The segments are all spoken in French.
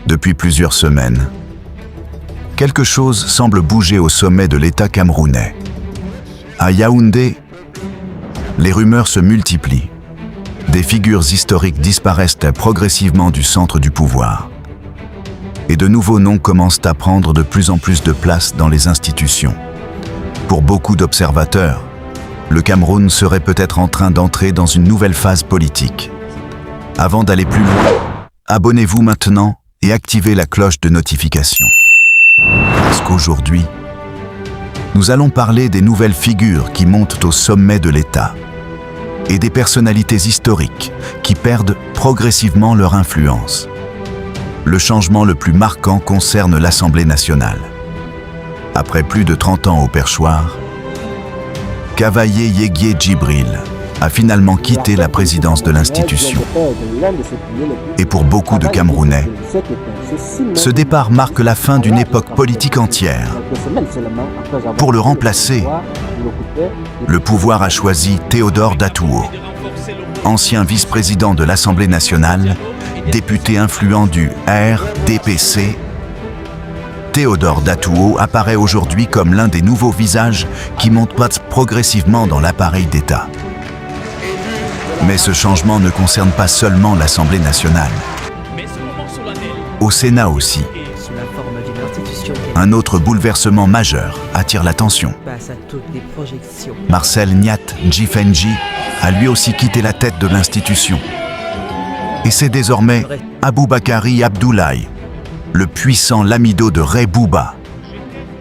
Depuis plusieurs semaines, quelque chose semble bouger au sommet de l'État camerounais. À Yaoundé, les rumeurs se multiplient. Des figures historiques disparaissent progressivement du centre du pouvoir. Et de nouveaux noms commencent à prendre de plus en plus de place dans les institutions. Pour beaucoup d'observateurs, le Cameroun serait peut-être en train d'entrer dans une nouvelle phase politique. Avant d'aller plus loin, abonnez-vous maintenant et activez la cloche de notification. Parce qu'aujourd'hui, nous allons parler des nouvelles figures qui montent au sommet de l'État et des personnalités historiques qui perdent progressivement leur influence. Le changement le plus marquant concerne l'Assemblée nationale. Après plus de 30 ans au perchoir, Kavaye Yeguie Djibril a finalement quitté la présidence de l'institution. Et pour beaucoup de Camerounais, ce départ marque la fin d'une époque politique entière. Pour le remplacer, le pouvoir a choisi Théodore Datuo, ancien vice-président de l'Assemblée nationale, député influent du RDPC. Théodore Datuo apparaît aujourd'hui comme l'un des nouveaux visages qui montent progressivement dans l'appareil d'État. Mais ce changement ne concerne pas seulement l'Assemblée nationale. Au Sénat aussi, un autre bouleversement majeur attire l'attention. Marcel Nyat Djifenji a lui aussi quitté la tête de l'institution. Et c'est désormais Aboubakari Abdoulaye, le puissant lamido de Ray Bouba,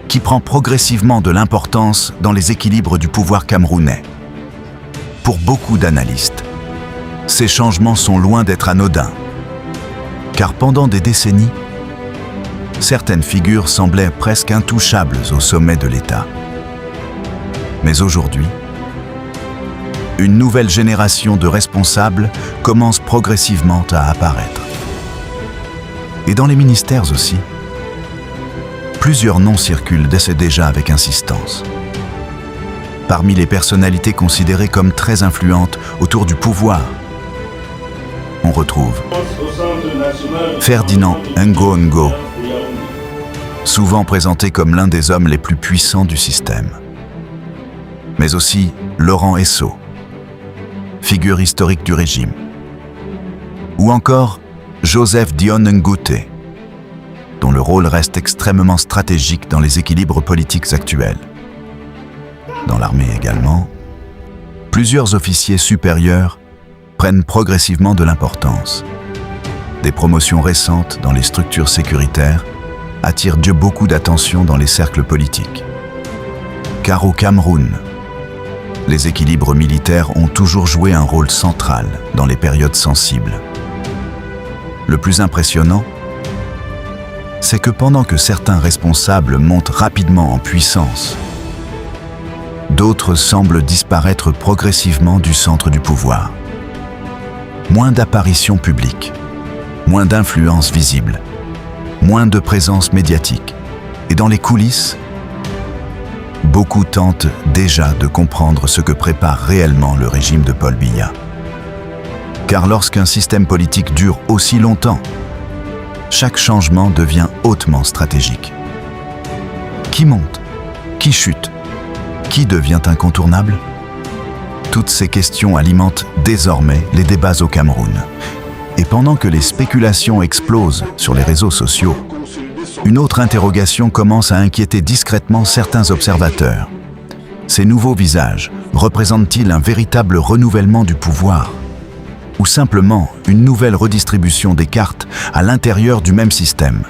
qui prend progressivement de l'importance dans les équilibres du pouvoir camerounais. Pour beaucoup d'analystes, ces changements sont loin d'être anodins, car pendant des décennies, certaines figures semblaient presque intouchables au sommet de l'État. Mais aujourd'hui, une nouvelle génération de responsables commence progressivement à apparaître. Et dans les ministères aussi, plusieurs noms circulent déjà avec insistance. Parmi les personnalités considérées comme très influentes autour du pouvoir, on retrouve Ferdinand Ngo, souvent présenté comme l'un des hommes les plus puissants du système. Mais aussi Laurent Esso, figure historique du régime. Ou encore Joseph Dione Ngouté, dont le rôle reste extrêmement stratégique dans les équilibres politiques actuels. Dans l'armée également, plusieurs officiers supérieurs prennent progressivement de l'importance. Des promotions récentes dans les structures sécuritaires attirent beaucoup d'attention dans les cercles politiques. Car au Cameroun, les équilibres militaires ont toujours joué un rôle central dans les périodes sensibles. Le plus impressionnant, c'est que pendant que certains responsables montent rapidement en puissance, d'autres semblent disparaître progressivement du centre du pouvoir. Moins d'apparitions publiques, moins d'influence visible, moins de présence médiatique. Et dans les coulisses, beaucoup tentent déjà de comprendre ce que prépare réellement le régime de Paul Biya. Car lorsqu'un système politique dure aussi longtemps, chaque changement devient hautement stratégique. Qui monte? Qui chute? Qui devient incontournable? Toutes ces questions alimentent désormais les débats au Cameroun. Et pendant que les spéculations explosent sur les réseaux sociaux, une autre interrogation commence à inquiéter discrètement certains observateurs. Ces nouveaux visages représentent-ils un véritable renouvellement du pouvoir? Ou simplement une nouvelle redistribution des cartes à l'intérieur du même système?